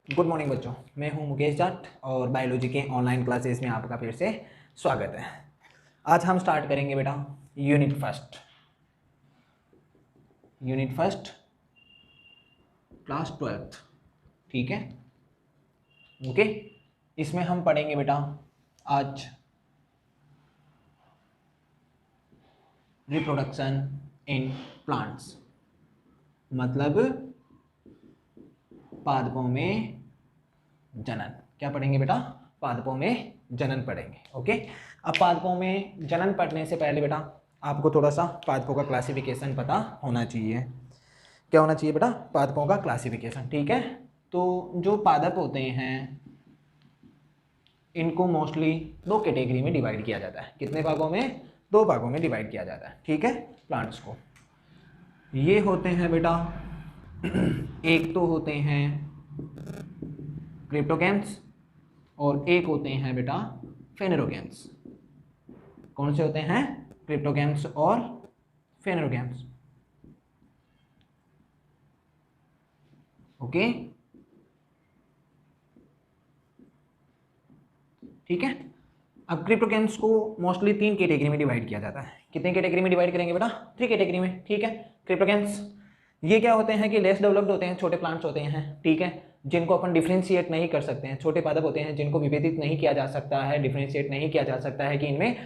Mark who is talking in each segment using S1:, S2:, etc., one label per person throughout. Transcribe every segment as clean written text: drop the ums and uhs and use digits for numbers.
S1: Good morning बच्चों, मैं हूं मुकेश जाट और बायोलॉजी के ऑनलाइन क्लासेस में आपका फिर से स्वागत है। आज हम स्टार्ट करेंगे बेटा यूनिट फर्स्ट क्लास 12th। ठीक है, ओके। इसमें हम पढ़ेंगे बेटा आज रिप्रोडक्शन इन प्लांट्स, मतलब पादपों में जनन। क्या पढ़ेंगे बेटा? पादपों में जनन पढ़ेंगे। ओके, अब पादपों में जनन पढ़ने से पहले बेटा आपको थोड़ा सा पादपों का क्लासिफिकेशन पता होना चाहिए। क्या होना चाहिए बेटा? पादपों का क्लासिफिकेशन। ठीक है, तो जो पादप होते हैं इनको मोस्टली दो कैटेगरी में डिवाइड किया जाता है। कितने भागों में? दो भागों में डिवाइड किया जाता है। ठीक है, प्लांट्स को ये होते हैं बेटा एक तो होते हैं क्रिप्टोगैम्स और एक होते हैं बेटा फेनेरोगैम्स। कौन से होते हैं? क्रिप्टोगैम्स और फेनेरोगैम्स। ओके, ठीक है। अब क्रिप्टोगैम्स को मोस्टली तीन कैटेगरी में डिवाइड किया जाता है। कितने कैटेगरी में डिवाइड करेंगे बेटा? 3 कैटेगरी में। ठीक है, क्रिप्टोगैम्स ये क्या होते हैं कि लेस डेवलप्ड होते हैं, छोटे प्लांट्स होते हैं। ठीक है, जिनको अपन डिफ्रेंशिएट नहीं कर सकते हैं। छोटे पादप होते हैं जिनको विभेदित नहीं किया जा सकता है, डिफ्रेंशिएट नहीं किया जा सकता है कि इनमें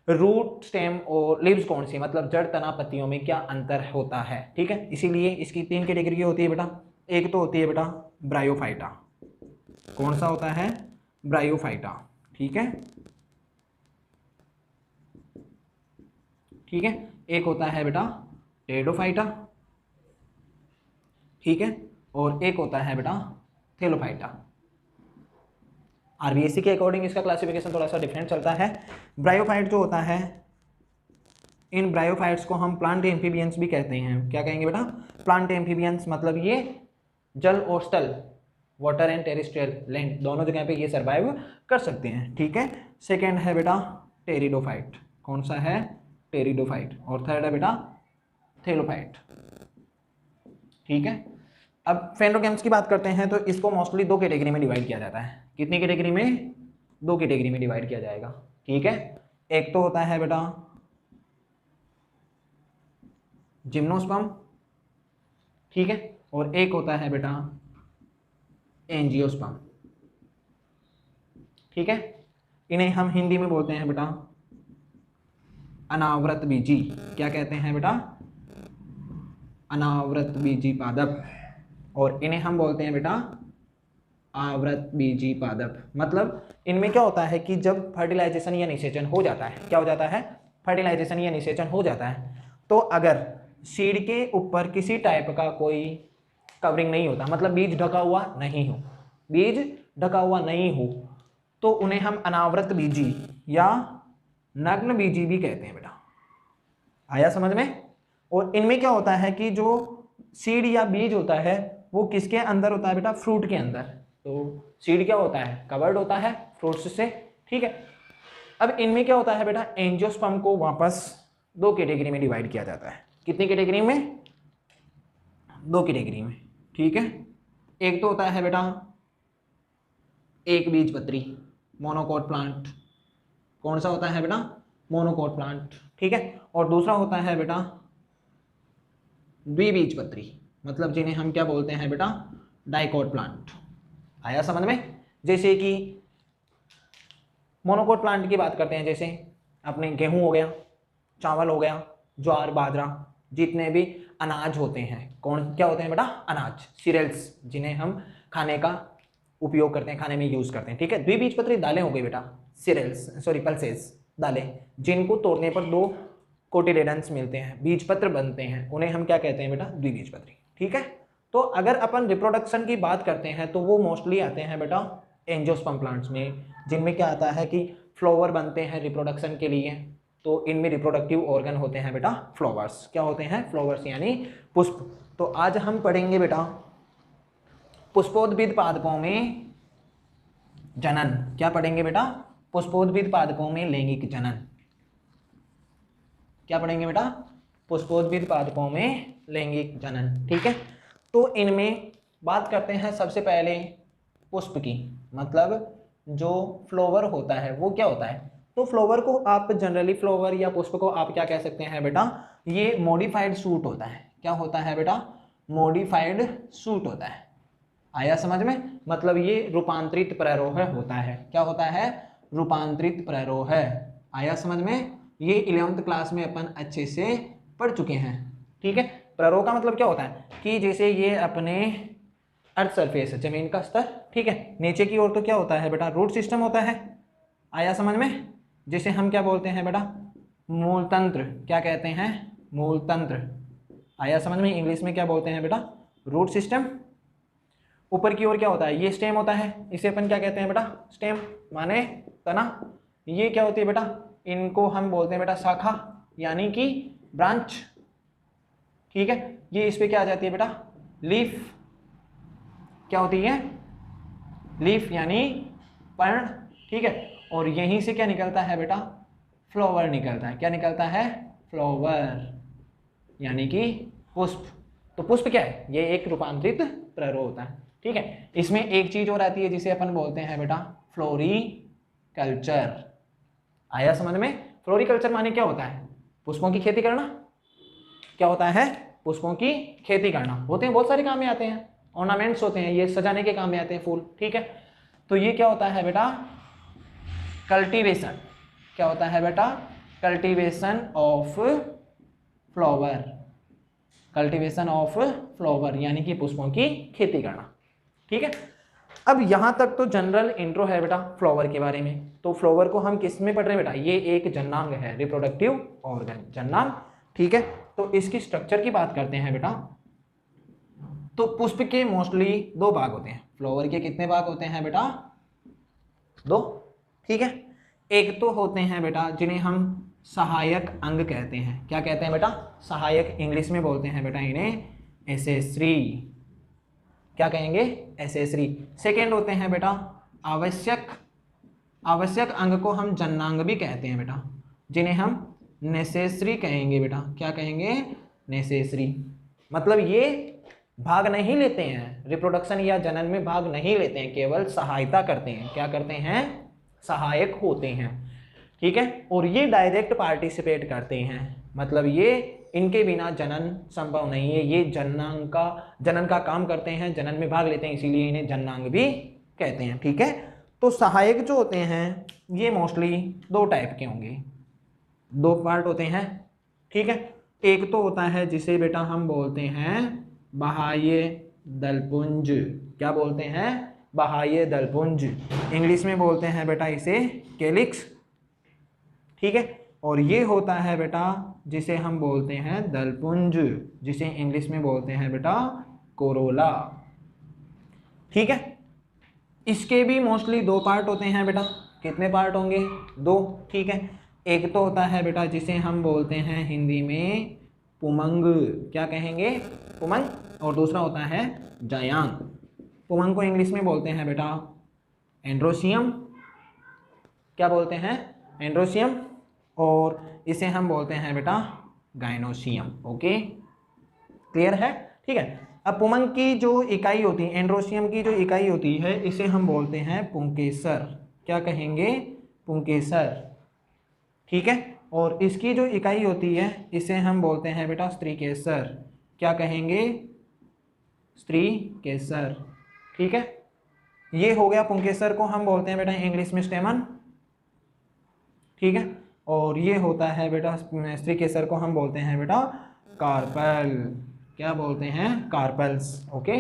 S1: रूट, स्टेम और लीव्स कौन सी, मतलब जड़, तना, पत्तियों में क्या अंतर होता है। ठीक है, इसीलिए इसकी 3 कैटेगरी होती है बेटा। एक तो होती है बेटा ब्रायोफाइटा। कौन सा होता है? ब्रायोफाइटा। ठीक है, ठीक है। एक होता है बेटा टेरिडोफाइटा। ठीक है, और एक होता है बेटा थेलोफाइटा। आरबीएससी के अकॉर्डिंग इसका क्लासिफिकेशन थोड़ा सा डिफरेंट चलता है। ब्रायोफाइट जो होता है, इन ब्रायोफाइट्स को हम प्लांट एम्फीबियंस भी कहते हैं। क्या कहेंगे बेटा? प्लांट एम्फीबियंस, मतलब ये जल और स्थल, वाटर एंड टेरेस्ट्रियल लैंड, दोनों जगह पे ये सर्वाइव कर सकते हैं। ठीक है, सेकेंड है बेटा टेरिडोफाइट। कौन सा है? टेरिडोफाइट। और थर्ड है बेटा थेलोफाइट। ठीक है, अब फेनोगैम्स की बात करते हैं तो इसको मोस्टली दो कैटेगरी में डिवाइड किया जाता है। कितनी कैटेगरी में? दो कैटेगरी में डिवाइड किया जाएगा। ठीक है, एक तो होता है बेटा जिम्नोस्पर्म। ठीक है, और एक होता है बेटा एंजियोस्पर्म। ठीक है, इन्हें हम हिंदी में बोलते हैं बेटा अनावृत बीजी। क्या कहते हैं बेटा? अनावृत बीजी पादप। और इन्हें हम बोलते हैं बेटा आवृत बीजी पादप। मतलब इनमें क्या होता है कि जब फर्टिलाइजेशन या निषेचन हो जाता है, क्या हो जाता है? फर्टिलाइजेशन या निषेचन हो जाता है, तो अगर सीड के ऊपर किसी टाइप का कोई कवरिंग नहीं होता, मतलब बीज ढका हुआ नहीं हो, बीज ढका हुआ नहीं हो, तो उन्हें हम अनावृत बीजी या नग्न बीजी भी कहते हैं बेटा। आया समझ में? और इनमें क्या होता है कि जो सीड या बीज होता है वो किसके अंदर होता है बेटा? फ्रूट के अंदर। तो सीड क्या होता है? कवर्ड होता है फ्रूट्स से। ठीक है, अब इनमें क्या होता है बेटा? एंजियोस्पर्म को वापस दो कैटेगरी में डिवाइड किया जाता है। कितनी कैटेगरी में? दो कैटेगरी में। ठीक है, एक तो होता है बेटा एक बीजपत्री, मोनोकोट प्लांट। कौन सा होता है बेटा? Monocot plant. ठीक है, और दूसरा होता है बेटा द्विबीजपत्री, मतलब जिन्हें हम क्या बोलते हैं बेटा? Dicot plant. आया समझ में? जैसे कि मोनोकोट प्लांट की बात करते हैं, जैसे अपने गेहूं हो गया, चावल हो गया, ज्वार, बाजरा, जितने भी अनाज होते हैं, कौन क्या होते हैं बेटा? अनाज, सीरियल्स, जिन्हें हम खाने का उपयोग करते हैं, खाने में यूज करते हैं। ठीक है, द्विबीजपत्री दालें हो गई बेटा, सीरियल्स, सॉरी पल्सेस, दालें, जिनको तोड़ने पर दो कोटिलेडन्स मिलते हैं, बीजपत्र बनते हैं, उन्हें हम क्या कहते हैं बेटा? द्विबीजपत्री। ठीक है, तो अगर अपन रिप्रोडक्शन की बात करते हैं तो वो मोस्टली आते हैं बेटा एंजियोस्पर्म प्लांट्स में, जिनमें क्या आता है कि फ्लावर बनते हैं रिप्रोडक्शन के लिए। तो इनमें रिप्रोडक्टिव ऑर्गन होते हैं बेटा फ्लावर्स। क्या होते हैं? फ्लावर्स यानी पुष्प। तो आज हम पढ़ेंगे बेटा पुष्पोद्भिद पादपों में जनन। क्या पढ़ेंगे बेटा? पुष्पोद्भिद पादपों में लैंगिक जनन। क्या पढ़ेंगे बेटा? पुष्पोद्भिद पादपों में लैंगिक जनन। ठीक है, तो इनमें बात करते हैं सबसे पहले पुष्प की, मतलब जो फ्लावर होता है वो क्या होता है, तो फ्लावर को आप जनरली, फ्लावर या पुष्प को आप क्या कह सकते हैं बेटा, ये मॉडिफाइड सूट होता है। क्या होता है बेटा, मॉडिफाइड सूट होता है। आया समझ में, मतलब ये रूपांतरित प्ररोह होता है। क्या होता है, रूपांतरित प्ररोह। आया समझ में, ये 11th क्लास में अपन अच्छे से पढ़ चुके हैं। ठीक है, प्ररोह का मतलब क्या होता है कि जैसे ये अपने अर्थ सरफेस है, जमीन का स्तर, ठीक है, नीचे की ओर तो क्या होता है बेटा, रूट सिस्टम होता है। आया समझ में, जिसे हम क्या बोलते हैं बेटा, मूल तंत्र। क्या कहते हैं, मूल तंत्र। आया समझ में, इंग्लिश में क्या बोलते हैं बेटा, रूट सिस्टम। ऊपर की ओर क्या होता है, ये स्टेम होता है, इसे अपन क्या कहते हैं बेटा, स्टेम माने तना। ये क्या होती है बेटा, इनको हम बोलते हैं बेटा शाखा, यानी कि ब्रांच। ठीक है, ये इस पे क्या आ जाती है बेटा, लीफ। क्या होती है, लीफ यानी पर्ण। ठीक है, और यहीं से क्या निकलता है बेटा, फ्लावर निकलता है। क्या निकलता है, फ्लावर यानी कि पुष्प। तो पुष्प क्या है, ये एक रूपांतरित प्ररोह होता है। ठीक है, इसमें एक चीज और आती है जिसे अपन बोलते हैं बेटा फ्लोरीकल्चर। आया समझ में, फ्लोरीकल्चर माने क्या होता है, पुष्पों की खेती करना। क्या होता है, पुष्पों की खेती करना। होते हैं बहुत सारे काम में आते हैं, ऑर्नामेंट्स होते हैं, ये सजाने के काम में आते हैं फूल। ठीक है, तो ये क्या होता है बेटा, कल्टीवेशन। क्या होता है बेटा, cultivation of flower. Cultivation of flower यानी कि पुष्पों की खेती करना। ठीक है, अब यहां तक तो जनरल इंट्रो है बेटा फ्लावर के बारे में। तो फ्लावर को हम किस में पढ़ रहे हैं बेटा, ये एक जननांग है, रिप्रोडक्टिव ऑर्गन, जननांग। ठीक है, तो इसकी स्ट्रक्चर की बात करते हैं बेटा। तो पुष्प के मोस्टली दो भाग होते हैं। फ्लावर के कितने भाग होते हैं बेटा, दो। ठीक है, एक तो होते हैं बेटा जिन्हें हम सहायक अंग कहते हैं। क्या कहते हैं बेटा, सहायक, इंग्लिश में बोलते हैं बेटा इन्हें एसेसरी। क्या कहेंगे, एसेसरी। सेकेंड होते हैं बेटा आवश्यक। आवश्यक अंग को हम जननांग भी कहते हैं बेटा, जिन्हें हम नेसेसरी कहेंगे बेटा। क्या कहेंगे, नेसेसरी। मतलब ये भाग नहीं लेते हैं, रिप्रोडक्शन या जनन में भाग नहीं लेते हैं, केवल सहायता करते हैं। क्या करते हैं, सहायक होते हैं। ठीक है, और ये डायरेक्ट पार्टिसिपेट करते हैं, मतलब ये इनके बिना जनन संभव नहीं है। ये जनन का काम करते हैं, जनन में भाग लेते हैं, इसीलिए इन्हें जननांग भी कहते हैं। ठीक है, तो सहायक जो होते हैं ये मोस्टली दो टाइप के होंगे, दो पार्ट होते हैं। ठीक है, एक तो होता है जिसे बेटा हम बोलते हैं बाह्य दलपुंज। क्या बोलते हैं, बाह्य दलपुंज। इंग्लिश में बोलते हैं बेटा इसे कैलिक्स। ठीक है, और ये होता है बेटा जिसे हम बोलते हैं दलपुंज, जिसे इंग्लिश में बोलते हैं बेटा कोरोला। ठीक है, इसके भी मोस्टली दो पार्ट होते हैं बेटा। कितने पार्ट होंगे, दो। ठीक है, एक तो होता है बेटा जिसे हम बोलते हैं हिंदी में पुमंग। क्या कहेंगे, पुमंग। और दूसरा होता है जायांग। पुमंग को इंग्लिश में बोलते हैं बेटा एंड्रोसियम। क्या बोलते हैं, एंड्रोसियम। और इसे हम बोलते हैं बेटा गाइनोसियम। ओके, क्लियर है। ठीक है, अब पुमंग की जो इकाई होती है, एंड्रोसियम की जो इकाई होती है, इसे हम बोलते हैं पुंकेसर। क्या कहेंगे, पुंकेसर। ठीक है, और इसकी जो इकाई होती है इसे हम बोलते हैं बेटा स्त्रीकेसर। क्या कहेंगे, स्त्रीकेसर। ठीक है, ये हो गया, पुंकेसर को हम बोलते हैं बेटा इंग्लिश में स्टेमन। ठीक है, और ये होता है बेटा स्त्रीकेसर को हम बोलते हैं बेटा कार्पल। क्या बोलते हैं, कार्पल्स। ओके,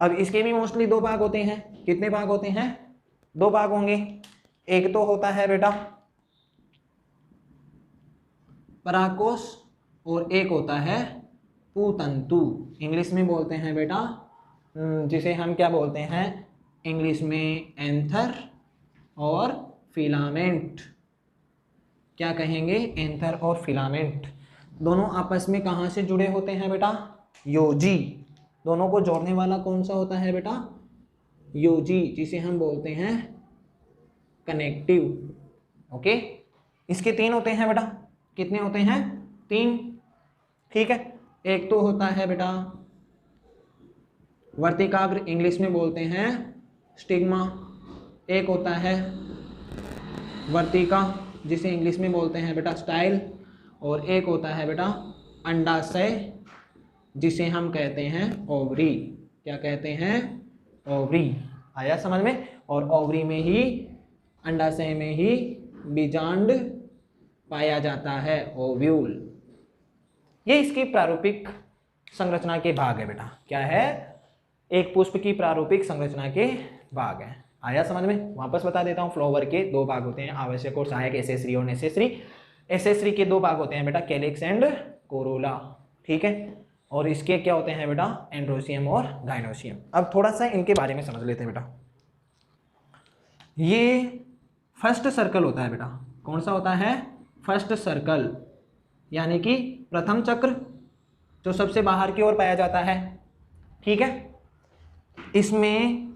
S1: अब इसके भी मोस्टली दो भाग होते हैं। कितने भाग होते हैं, दो भाग होंगे। एक तो होता है बेटा पराकोश और एक होता है पुतंतु। इंग्लिश में बोलते हैं बेटा जिसे हम क्या बोलते हैं इंग्लिश में एंथर और फिलामेंट। क्या कहेंगे, एंथर और फिलामेंट। दोनों आपस में कहाँ से जुड़े होते हैं बेटा, योजी। दोनों को जोड़ने वाला कौन सा होता है बेटा, योजी, जिसे हम बोलते हैं कनेक्टिव। ओके, इसके तीन होते हैं बेटा। कितने होते हैं, तीन। ठीक है, एक तो होता है बेटा वर्तिकाग्र, इंग्लिश में बोलते हैं स्टिग्मा, एक होता है वर्तिका जिसे इंग्लिश में बोलते हैं बेटा स्टाइल, और एक होता है बेटा अंडाशय जिसे हम कहते हैं ओवरी। क्या कहते हैं? ओवरी। आया समझ में? और ओवरी में ही, अंडाशय में ही बीजांड पाया जाता है, ओव्यूल। ये इसकी प्रारूपिक संरचना के भाग है बेटा। क्या है? एक पुष्प की प्रारूपिक संरचना के भाग है। आया समझ में? वापस बता देता हूँ, फ्लावर के दो भाग होते हैं, आवश्यक और सहायक, एसेसरी और नेसेसरी। एसेसरी के दो भाग होते हैं बेटा, कैलिक्स एंड कोरोला। ठीक है, और इसके क्या होते हैं बेटा? एंड्रोसियम और गाइनोसियम। अब थोड़ा सा इनके बारे में समझ लेते हैं बेटा। ये फर्स्ट सर्कल होता है बेटा। कौन सा होता है? फर्स्ट सर्कल, यानी कि प्रथम चक्र, जो सबसे बाहर की ओर पाया जाता है। ठीक है, इसमें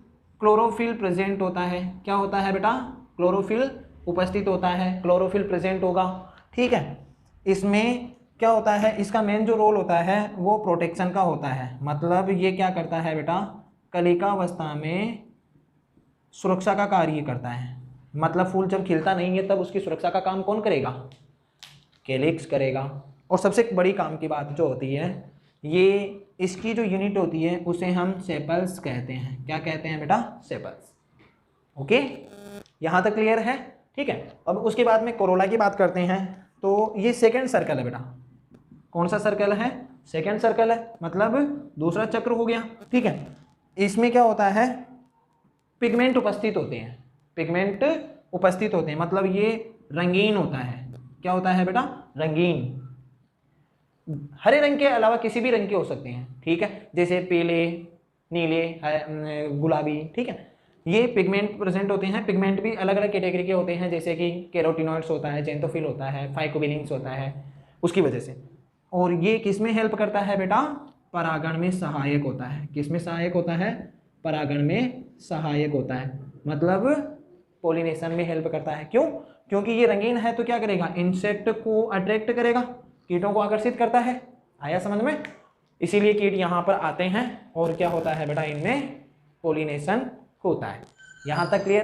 S1: क्लोरोफिल प्रेजेंट होता है। क्या होता है बेटा? क्लोरोफिल उपस्थित होता है, क्लोरोफिल प्रेजेंट होगा। ठीक है, इसमें क्या होता है? इसका मेन जो रोल होता है वो प्रोटेक्शन का होता है। मतलब ये क्या करता है बेटा? कलिकावस्था में सुरक्षा का कार्य करता है। मतलब फूल जब खिलता नहीं है तब उसकी सुरक्षा का काम कौन करेगा? कैलिक्स करेगा। और सबसे बड़ी काम की बात जो होती है, ये इसकी जो यूनिट होती है उसे हम सेपल्स कहते हैं। क्या कहते हैं बेटा? सेपल्स। ओके, यहाँ तक क्लियर है? ठीक है, अब उसके बाद में कोरोला की बात करते हैं। तो ये सेकेंड सर्कल है बेटा। कौन सा सर्कल है? सेकेंड सर्कल है, मतलब दूसरा चक्र हो गया। ठीक है, इसमें क्या होता है? पिगमेंट उपस्थित होते हैं। पिगमेंट उपस्थित होते हैं, मतलब ये रंगीन होता है। क्या होता है बेटा? रंगीन। हरे रंग के अलावा किसी भी रंग के हो सकते हैं। ठीक है, जैसे पीले, नीले, गुलाबी। ठीक है, ये पिगमेंट प्रेजेंट होते हैं। पिगमेंट भी अलग अलग कैटेगरी के होते हैं, जैसे कि कैरोटिनॉइड्स होता है, जेंथोफिल होता है, फाइकोबिलिन्स होता है, उसकी वजह से। और ये किस में हेल्प करता है बेटा? परागण में सहायक होता है। किस में सहायक होता है? परागण में सहायक होता है, मतलब पोलिनेशन में हेल्प करता है। क्यों? क्योंकि ये रंगीन है तो क्या करेगा? इंसेक्ट को अट्रैक्ट करेगा, कीटों को आकर्षित करता है। आया समझ में? इसीलिए कीट यहाँ पर आते हैं और क्या होता है बेटा? इनमें पोलिनेशन होता है। यहाँ तक क्लियर?